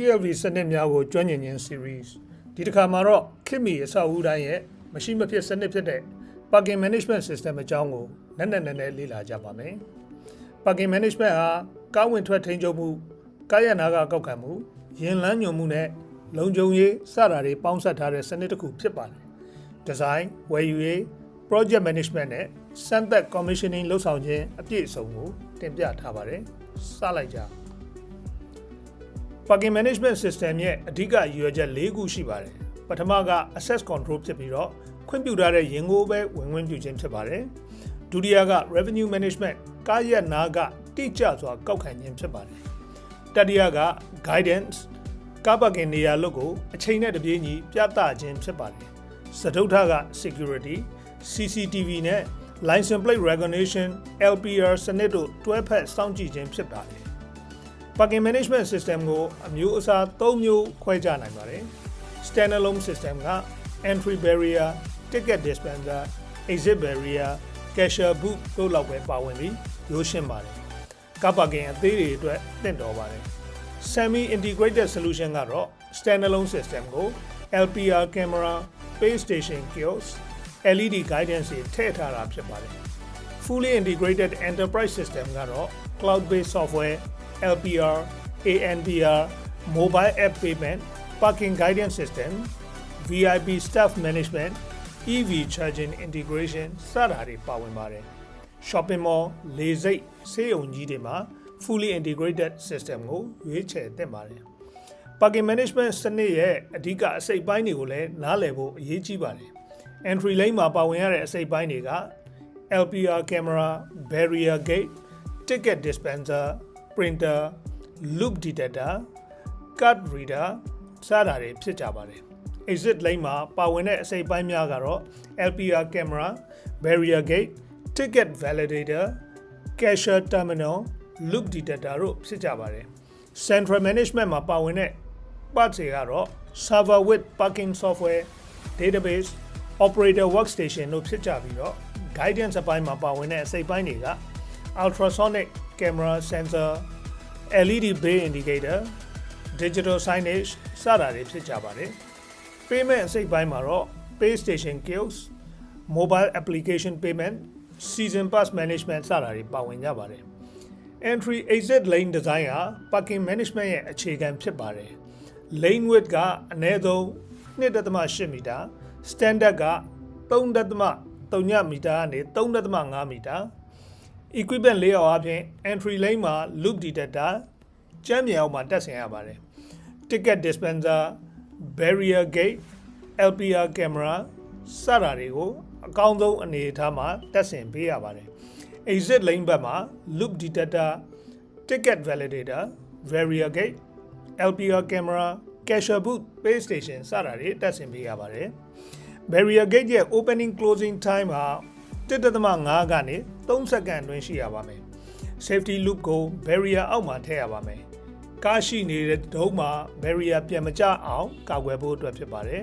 ELV စနစ်များကိုကျွမ်းကျင်ခြင်း series ဒီတစ်ခါမှာတော့ခေတ်မီအဆောက်အဦတိုင်းရဲ့မရှိမဖြစ်စနစ်ဖြစ်တဲ့ parking management system အကြောင်းကိုနက်နက်လေ့လာကြပါမယ် parking management ဟာကားဝင်ထွက်ထိန်းချုပ်မှုကားရနာကကောက်ခံမှုယာဉ်လမ်းညွှန်မှုနဲ့လုံခြုံရေးစတာတွေပေါင်းစပ်ထားတဲ့စနစ်တစ်ခုဖြစ်ပါတယ် design ဝယ်ယူရေး project management နဲ့စမ်းသပ် commissioning လုပ်ဆောင်ခြင်းအပြည့်အစုံကိုတင်ပြထားပါတယ်စလိုက်ကြParking Management System ရဲ့အဓိကရည်ရွယ်ချက်၄ခုရှိပါတယ်။ပထမက Access Control ဖြစ်ပြီးတော့ခွင့်ပြုထားတဲ့ယာဉ်ကိုပဲဝင်ခွင့်ပြုခြင်းဖြစ်ပါတယ်။ဒုတိယက Revenue Management ကားရက်နာကတိကျစွာကောက်ခံခြင်းဖြစ်ပါတယ်။တတိယက Guidance ကားပါကင်နေရာလွတ်ကိုအချိန်နဲ့တပြေးညီပြသခြင်းဖြစ်ပါတယ်။စတုတ္ထက Security CCTV နဲ့ License Plate Recognition LPR စနစ်တို့တွဲဖက်စောင့်ကြည့်ခြင်းဖြစ်ပါတယ်Parking Management System ကိုအမျိုးအစား၃မျိုးခွဲခြားနိုင်ပါတယ် Standalone System က Entry Barrier, Ticket Dispenser, Exit Barrier, Cashier Booth တို့လောက်ပဲပါဝင်ပြီးရိုးရှင်းပါတယ်ကားပါကင်အသေးတွေအတွက်သင့်တော်ပါတယ် Semi Integrated Solution ကတော့ Standalone System ကို LPR Camera, Pay Station Kiosk, LED Guidance တွေထည့်ထားတာဖြစ်ပါတယ် Fully Integrated Enterprise System ကတော့ Cloud-based Software LPR, ANPR, Mobile App Payment, Parking Guidance System, VIP Staff Management, EV Charging Integration စတာတွေပါဝင်ပါတယ် Shopping Mall, လေဆိပ်ဆေးရုံကြီးတွေမှာ Fully Integrated System ကိုရွေးချယ်သင့်ပါတယ် Parking Management စနစ်ရဲ့အဓိကအစိတ်ပိုင်းတွေကိုလည်းနားလည်ဖို့အရေးကြီးပါတယ် Entry Lane မှာပါဝင်ရတဲ့အစိတ်ပိုင်းတွေက LPR Camera, Barrier Gate, Ticket Dispenser Printer, Loop Detector, Card Reader စတာတွေဖြစ်ကြပါတယ် Exit Lane မှာပါဝင်တဲ့အစိတ်ပိုင်းများကတော့ LPR Camera, Barrier Gate, Ticket Validator, Cashier Terminal, Loop Detector တို့ဖြစ်ကြပါတယ် Central Management မှာပါဝင်တဲ့ parts တွေကတော့ Server with Parking Software, Database, Operator Workstation တို့ဖြစ်ကြပြီးတော့ Guidance အပိုင်းမှာပါဝင်တဲ့အစိတ်ပိုင်းတွေက Ultrasonic Camera Sensor, LED Bay Indicator, Digital Signage စတာတွေဖြစ်ကြပါတယ် Payment အစိတ်ပိုင်းမှာတော့ Pay Station Kiosk, Mobile Application Payment, Season Pass Management စတာတွေပါဝင်ကြပါတယ် Entry Exit Lane Design ဟာ Parking Management ရဲ့အခြေခံဖြစ်ပါတယ် Lane Width ကအနည်းဆုံး 2.8 မီတာ Standard က 3.3 မီတာကနေ 3.5 မီတာ Equipment layout အပြင် Entry Lane မှာ Loop Detector ကျမ်းမြေအောင်မှာတက်ဆင်ရပါတယ် Ticket Dispenser, Barrier Gate, LPR Camera စတာတွေကိုအကောင်းဆုံးအနေအထားမှာတက်ဆင်ပေးရပါတယ် Exit Lane ဘက်မှာ Loop Detector, Ticket Validator, Barrier Gate, LPR Camera, Cashier Booth, Pay Station စတာတွေတက်ဆင်ပေးရပါတယ် Barrier Gate ရဲ့ Opening Closing Time ဟာ1.5 ကနေ3စက္ကန့်အတွင်းရှိရပါမယ် Safety Loop ကို Barrier အောက်မှာထည့်ရပါမယ်ကားရှိနေတဲ့ဒုံးမှာ Barrier ပြန်မကျအောင်ကာကွယ်ဖို့အတွက်ဖြစ်ပါတယ်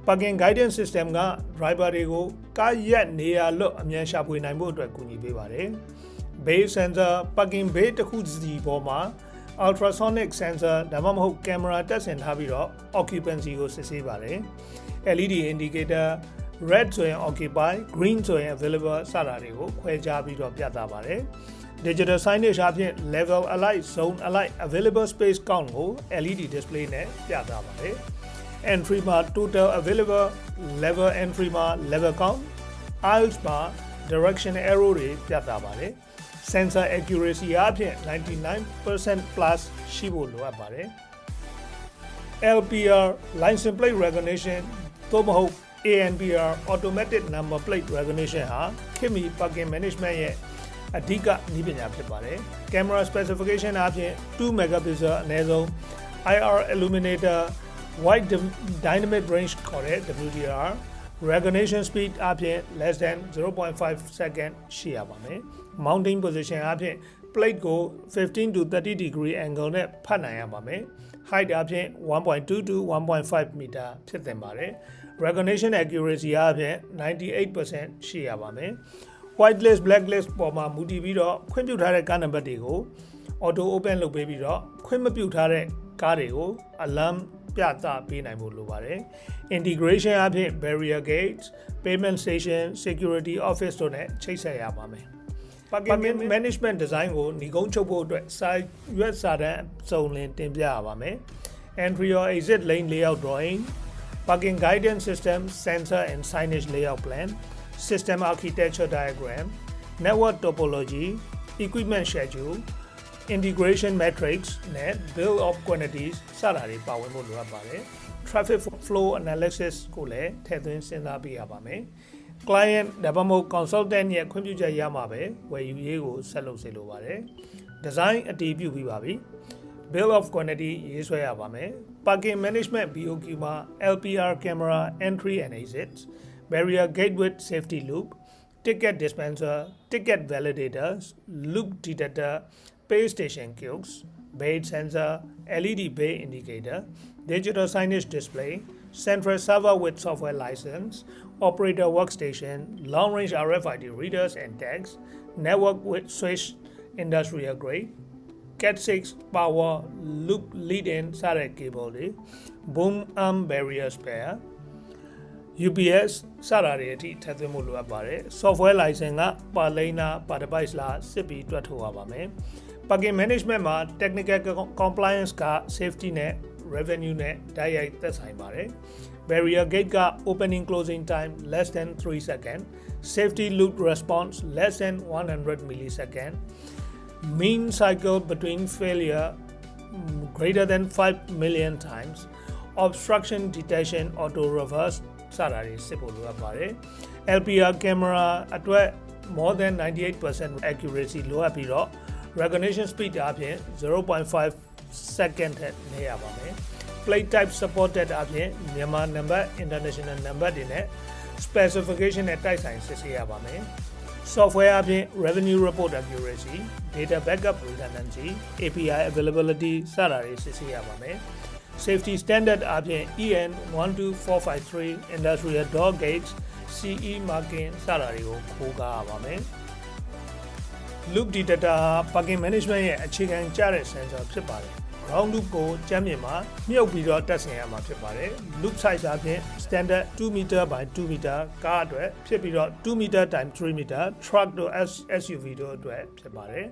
Parking Guidance System က Driver တွေကိုကားရက်နေရာလွတ်အမြန်ရှာဖွေနိုင်ဖို့အတွက်ကူညီပေးပါတယ် Bay Sensor Parking Bay တစ်ခုစီပေါ်မှာ Ultrasonic Sensor ဒါမှမဟုတ် Camera တက်ဆင်ထားပြီးတော့ Occupancy ကိုစစ်ဆေးပါတယ် LED Indicator Red ဆိုရင် Occupy, Green ဆိုရင် Available စတာတွေကိုခွဲခြားပြီးတော့ပြသပါတယ် Digital Signage အပြင် Level Alike, Zone Alike, Available Space Count ကို LED Display နဲ့ပြသပါတယ် Entry မှာ Total Available, Level Entry မှာ Level Count, Aisles မှာ Direction Arrow တွေပြသပါတယ် Sensor Accuracy အပြင် 99% plus ရှိဖို့လိုအပ်ပါတယ် LPR License Plate Recognition သို့မဟုတ် ANPR Automatic Number Plate Recognition ဟာခေတ်မီ Parking Management ရဲ့အဓိကနည်းပညာဖြစ်ပါတယ် Camera Specification အပြင်2 megapixel အနည်းဆုံး IR Illuminator Wide Dynamic Range ခေါ်တဲ့ WDR Recognition Speed အပြင် less than 0.5 second ရှိရပါမယ် Mounting Position အပြင် Plate ကို 15 to 30 degree angle နဲ့ဖတ်နိုင်ရပါမယ် Height အပြင် 1.2 to 1.5 meter ဖြစ်သင့်ပါတယ် Recognition accuracy အပြင် 98% ရှိရပါမယ် Whitelist, Blacklist ပေါ်မှာမူတည်ပြီးတော့ခွင့်ပြုထားတဲ့ကားနံပါတ်တွေကို Auto Open လုပ်ပေးပြီးတော့ခွင့်မပြုထားတဲ့ ကားတွေကို alarm ပြသပေးနိုင်ဖို့လိုပါတယ် integration အဖြစ် barrier gates payment station security office တို့နဲ့ချိတ်ဆက်ရပါမယ် parking management design ကိုညီကုန်းချုပ်ဖို့အတွက်စာရွက်စာတမ်းစုံလင်တင်ပြရပါမယ် entry or exit lane layout drawing parking guidance system sensor and signage layout plan system architecture diagram network topology equipment schedule integration metrics နဲ့ bill of quantities စတာတွေပါဝင်ဖို့လိုအပ်ပါတယ် traffic flow analysis ကိုလည်းထည့်သွင်းစဉ်းစားပေးရပါမယ် client ဒါမှမဟုတ် consultant ရဲ့ခွင့်ပြုချက်ရမှာပဲဝယ်ယူရေးကိုဆက်လုပ်စေလိုပါတယ် design အတည်ပြုပြီးပါပြီ bill of quantity ရေးဆွဲရပါမယ် parking management BOQ မှာ LPR camera entry and exits barrier gate with safety loop ticket dispenser ticket validators loop detector pay station kiosks bay sensor LED bay indicator digital signage display central server with software license operator workstation long range RFID readers and tags network with switch industrial grade Cat 6 power loop lead-in စတဲ့ cable တွေ boom arm barrier spare UPS စတာတွေအထိထည့်သွင်းဖို့လိုအပ်ပါတယ် software license က per lane လား per device လားစစ်ပြီးတွက်ထုတ်ရပါမယ် parking management မှာ technical compliance က safety နဲ့ revenue နဲ့တိုက်ရိုက်သက်ဆိုင်ပါတယ် barrier gate က opening closing time less than 3 seconds safety loop response less than 100 millisecond mean cycle between failure greater than 5 million times obstruction detection auto reverse စတာတွေစစ်ဖို့လိုအပ်ပါတယ် LPR camera အတွက် more than 98% accuracy လိုအပ်ပြီးတော့ recognition speed အပြင် 0.5 second ထက်နေရပါမယ် plate type supported အပြင်မြန်မာ number international number တွေနဲ့ specification နဲ့တိုက်ဆိုင်စစ်ဆေးရပါမယ် software အပြင် revenue report accuracy data backup redundancy API availability စတာတွေစစ်ဆေးရပါမယ် safety standard အပြင် EN 12453 industrial door gates CE marking စတာတွေကိုခိုးကားရပါမယ် loop detector parking management ရဲ့အခြေခံကျတဲ့ sensor ဖြစ်ပါတယ် ground loop ကိုကျမ်းပြင်မှာမြုပ်ပြီးတော့တက်ဆင်ရမှာဖြစ်ပါတယ် loop size အပြင် standard 2 meter by 2 meter ကားအတွက်ဖြစ်ပြီးတော့2 meter times 3 meter truck တို့ SUV တို့အတွက်ဖြစ်ပါတယ်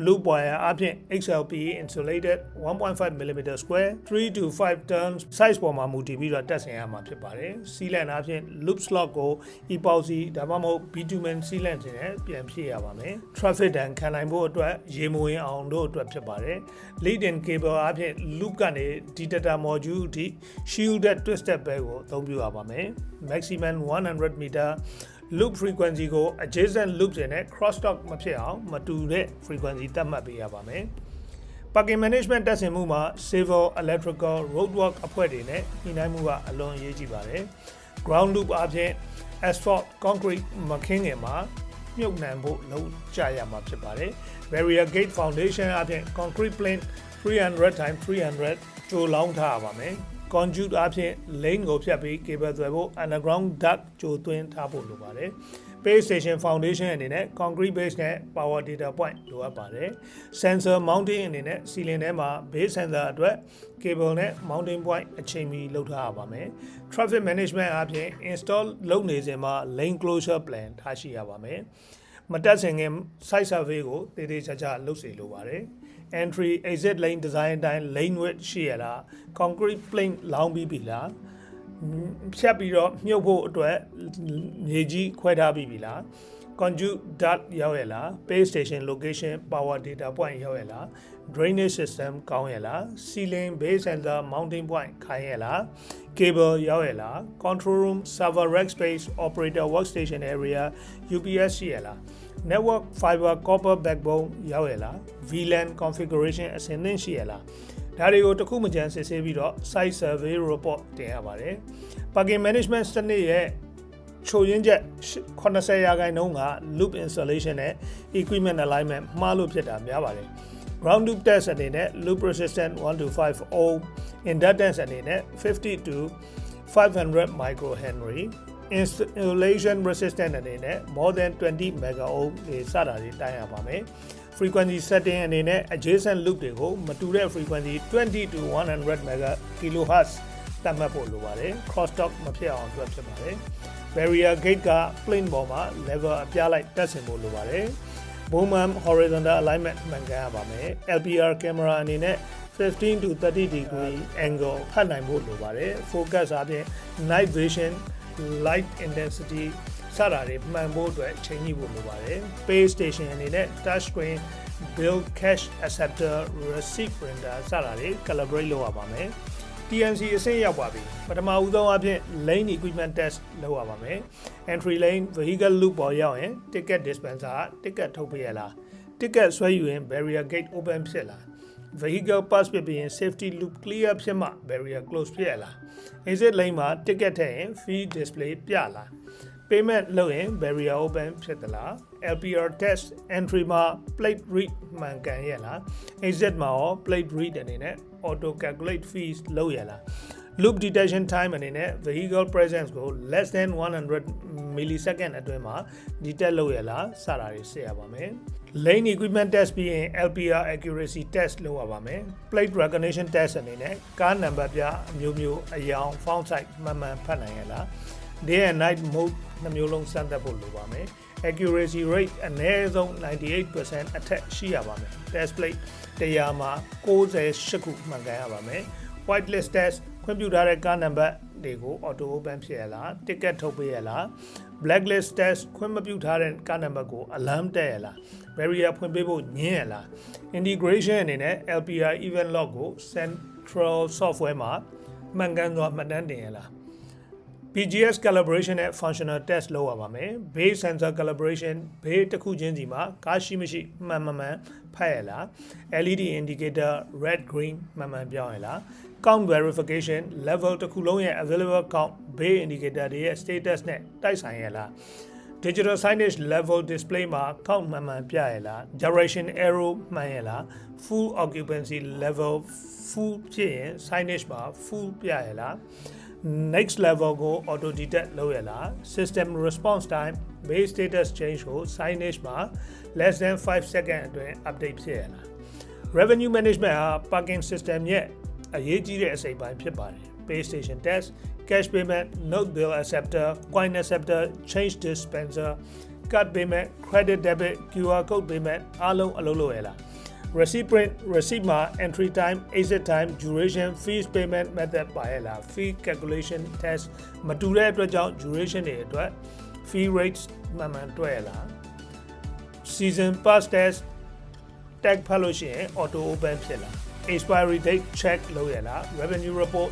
loop wire အပြင် XLP insulated 1.5 mm square 3 to 5 turns size ပေါ်မှာမူတည်ပြီးတော့တက်ဆင်ရမှာဖြစ်ပါတယ် sealant အပြင် loop slot ကို epoxy ဒါမှမဟုတ် bitumen sealant နဲ့ပြန်ဖြည့်ရပါမယ် traffic တန်ခံနိုင်ဖို့အတွက်ရေမဝင်အောင်တို့အတွက်ဖြစ်ပါတယ် lead in cable အပြင် loop ကနေ detector module အထိ shielded twisted belt ကိုအသုံးပြုရပါမယ် maximum 100 meter loop frequency ကို adjacent loops တွေနဲ့ crosstalk မဖြစ်အောင်မတူတဲ့ frequency သတ်မှတ်ပေးရပါမယ် parking management တက်ဆင်မှုမှာ civil electrical roadwork အဖွဲ့တွေနဲ့ညှိနှိုင်းမှုကအလွန်အရေးကြီးပါတယ် ground loop အပြင် asphalt concrete မခင်းငင်မှာမြုပ်နှံဖို့လုပ်ကြရမှာဖြစ်ပါတယ် barrier gate foundation အပြင် concrete plane 300 times 300 ကြိုလောင်းထားရပါမယ် conduit အပြင် lane ကိုဖြတ်ပြီး cable သွယ်ဖို့ underground duct ကြိုသွင်းထားဖို့လိုပါတယ် base station foundation အနေနဲ့ concrete base နဲ့ power data point လိုအပ်ပါတယ် sensor mounting အနေနဲ့ ceiling ထဲမှာ base sensor အတွက် cable နဲ့ mounting point အချိန်မီလုပ်ထားရပါမယ် traffic management အပြင် install လုပ်နေစဉ်မှာ lane closure plan ထားရှိရပါမယ်မတက်ဆင်ခင် site survey ကိုတည်တည်ချာချာလုပ်စေလိုပါတယ် entry exit lane design အတိုင်း lane width ရှိရလား concrete plane လောင်းပြီးပြီလားဖြတ်ပြီးတော့မြုပ်ဖို့အတွက်မြေကြီးခွဲထားပြီးပြီလား conduit duct ရောက်ရလား pay station location power data point ရောက်ရလား drainage system ကောင်းရလား ceiling base sensor mounting point ခိုင်းရလား cable ရောက်ရလား control room server rack space operator workstation area UPS ရှိရလား network fiber copper backbone ရောက်ရလား VLAN configuration အဆင့်သင့်ရှိရလားဒါတွေကိုတစ်ခုမှကြံစစ်ဆေးပြီးတော့ site survey report တင်ရပါတယ် parking management စနစ်ရဲ့ချိုရင်းချက်80% ရာခိုင်နှုန်းက loop installation နဲ့ equipment alignment မှားလို့ဖြစ်တာများပါတယ် ground loop test အနေနဲ့ loop resistance 1 to 5 ohm inductance အနေနဲ့ 50 to 500 microhenry installation resistance အနေနဲ့ more than 20 mega ohm တွေစတာတွေတိုင်းရပါမယ် frequency setting အနေနဲ့ adjacent loop တွေကိုမတူတဲ့ frequency 20 to 100 MHz သတ်မှတ်ဖို့လိုပါတယ် crosstalk မဖြစ်အောင်အတွက်ဖြစ်ပါတယ် barrier gate က plane ပေါ်မှာ level အပြားလိုက်တက်ဆင်ဖို့လိုပါတယ် Bowman horizontal alignment မှန်ကန်ရပါမယ် LPR camera အနေနဲ့15 to 30 degree angle ဖတ်နိုင်ဖို့လိုပါတယ် focus အပြင် night vision light intensity စတာတွေမှန်ဖို့အတွက်ချိန်ညှိဖို့လိုပါတယ် base station အနေနဲ့ touch screen build cache acceptor receipt printer စတာတွေ calibrate လုပ်ရပါမယ် TNC အဆင့်ရောက်ပါပြီပထမဦးဆုံးအဖြစ် lane equipment test လုပ်ရပါမယ် entry lane vehicle loop ပေါ်ရောက်ရင် ticket dispenser က ticket ထုတ်ပေးရလား ticket ဆွဲယူရင် barrier gate open ဖြစ်လား vehicle pass ဖြစ်ပြီးရင် safety loop clear ဖြစ်မှ barrier close ဖြစ်ရလား exit lane မှာ ticket ထည့်ရင် fee display ပြလား payment လုပ်ရင် barrier open ဖြစ်သလား LPR test entry မှာ plate read မှန်ကန်ရလား exit မှာရော plate read အနေနဲ့ auto calculate fees လုပ်ရလား loop detection time အနေနဲ့ vehicle presence ကို less than 100 millisecond အတွင်းမှာ detect လုပ်ရလားစတာတွေစစ်ရပါမယ် lane equipment test ပြီးရင် LPR accuracy test လုပ်ရပါမယ် plate recognition test အနေနဲ့ကားနံပါတ်ပြအမျိုးမျိုးအယောင် font size မှန်မှန်ဖတ်နိုင်ရလား day and night mode နှမျိုးလုံးစမ်းသပ်ဖို့လိုပါမယ် accuracy rate အနည်းဆုံး 98% အထက်ရှိရပါမယ် test plate 100မှာ98ခုမှန်ကန်ရပါမယ် whitelist test ခွင့်ပြုထားတဲ့ကားနံပါတ်တွေကို auto open ဖြစ်ရလား ticket ထုတ်ပေးရလား blacklist test ခွင့်မပြုထားတဲ့ကားနံပါတ်ကို alarm တက်ရလား barrier ဖွင့်ပေးဖို့ညင်းရလား integration အနေနဲ့ LPR event log ကို central software မှာမှန်ကန်စွာမှတ်တမ်းတင်ရလား PGS calibration နဲ့ functional test လုပ်ရပါမယ် base sensor calibration ဘေးတစ်ခုချင်းစီမှာကားရှိမရှိမှန်ဖတ်ရလား LED indicator red green မှန်ပြောင်းရလား count verification level တစ်ခုလုံးရဲ့ available count ဘေး indicator တွေရဲ့ status နဲ့တိုက်ဆိုင်ရလား digital signage level display မှာ count မှန်ပြရလား direction arrow မှန်ရလား full occupancy level full ဖြစ်ရင် signage မှာ full ပြရလားnext level ကို auto detect လုပ်ရလား system response time base status change ကို signage မှာ less than 5 second အတွင်း update ဖြစ်ရလား revenue management ဟာ parking system ရဲ့အရေးကြီးတဲ့အစိတ်ပိုင်းဖြစ်ပါတယ် pay station test cash payment note bill acceptor coin acceptor change dispenser card payment credit debit QR code payment အားလုံးအလုပ်လုပ်ရလားreceipt print receipt မှာ entry time exit time duration fees payment method ပါရလား fee calculation test မတူတဲ့အတွက်ကြောင့် duration တွေအတွက် fee rates မှန်တွက်ရလား season pass test tag ဖတ်လို့ရှိရင် auto open ဖြစ်လား expiry date check လုပ်ရလား revenue report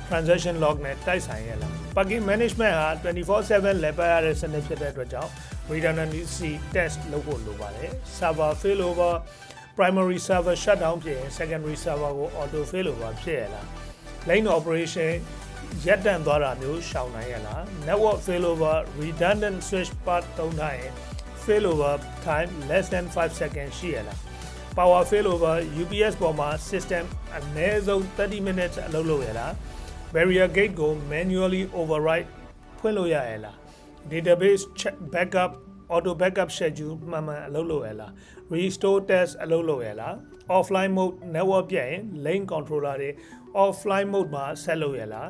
transaction log နဲ့တိုက်ဆိုင်ရလား parking management ဟာ 24/7 လည်ပတ်ရတဲ့စနစ်ဖြစ်တဲ့အတွက်ကြောင့် redundancy test လုပ်ဖို့လိုပါတယ် server failover primary server shutdown ဖြစ်ရင် secondary server ကို auto failover ဖြစ်ရလား lane operation ရပ်တန့်သွားတာမျိုးရှောင်နိုင်ရလား network failover redundant switch path သုံးထားရင် failover time less than 5 seconds ရှိရလား power failover UPS ပေါ်မှာ system အနည်းဆုံး30 minutes အလုပ်လုပ်ရလား barrier gate ကို manually override ဖွင့်လို့ရရလား database check backup auto backup schedule မှန်အလုပ်လုပ်ရလား restore test အလုပ်လုပ်ရလား offline mode network ပြတ်ရင် lane controller တွေ offline mode မှာဆက်လုပ်ရလား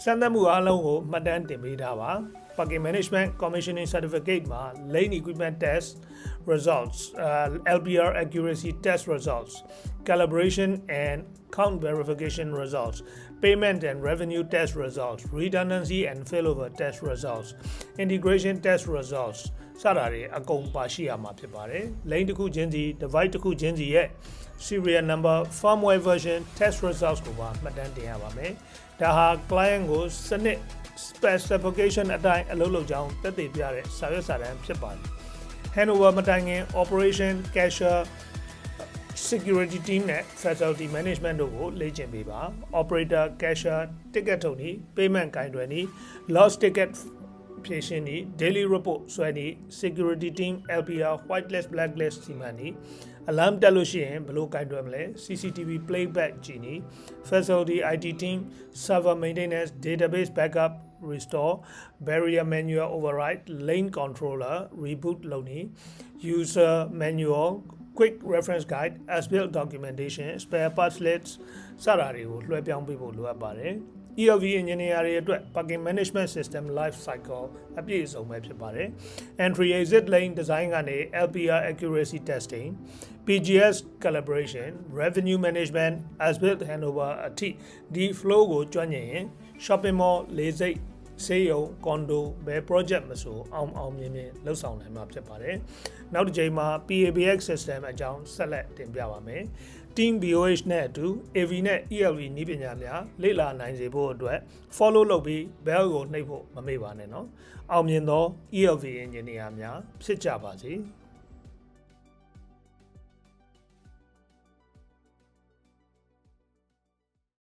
စမ်းသပ်မှုအားလုံးကိုမှတ်တမ်းတင်ပေးထားပါ parking management commissioning certificate မှာ lane equipment test results LPR accuracy test results calibration and count verification results payment and revenue test results redundancy and failover test results integration test results စတာတွေအကုန်ပါရှိရမှာဖြစ်ပါတယ် lane တစ်ခုချင်းစီ device တစ်ခုချင်းစီရဲ့ serial number firmware version test results ကိုပါမှတ်တမ်းတင်ရပါမယ်ဒါဟာ client ကိုစနစ် specification အတိုင်းအလုပ်လုပ်ကြောင်းသက်သေပြတဲ့စာရွက်စာတမ်းဖြစ်ပါတယ် handover မတိုင်ခင် operation cashier security team နဲ့ facility management တို့ကိုလေ့ကျင့်ပေးပါ operator cashier ticket ထုတ်နည်း payment ကိုင်တွယ်နည်း lost ticket ဖြည့်ရှင်းနည်း daily report ဆွဲနည်း security team LPR whitelist blacklist စီမံနည်း alarm တက်လို့ရှိရင်ဘယ်လိုကိုင်တွယ်မလဲ CCTV playback ကြည့်နည်း facility IT team server maintenance database backup restore barrier manual override lane controller reboot လုပ်နည်း user manual quick reference guide as built documentation spare parts lists စတာတွေကိုလွှဲပြောင်းပေးဖို့လိုအပ်ပါတယ် ELV engineer တွေအတွက် parking management system life cycle အပြည့်အစုံပဲဖြစ်ပါတယ် entry exit lane design ကနေ LPR accuracy testing PGS calibration revenue management as built handover အထိဒီ flow ကိုကျွမ်းကျင်ရင် shopping mall လေဆိပ်ဆေးရုံ condo ဘယ် project မဆိုအောင်မြင်လှုပ်ဆောင်နိုင်မှာဖြစ်ပါတယ်နောက်တစ်ချိန်မှာ PABX system အကြောင်းဆက်လက်တင်ပြပါမယ် Team BOH နဲ့အတူ AV နဲ့ ELV နည်းပညာများလေ့လာနိုင်စေဖို့အတွက် follow လုပ်ပြီး bell ကိုနှိပ်ဖို့မမေ့ပါနဲ့နော်အောင်မြင်သော ELV engineer များဖြစ်ကြပါစေ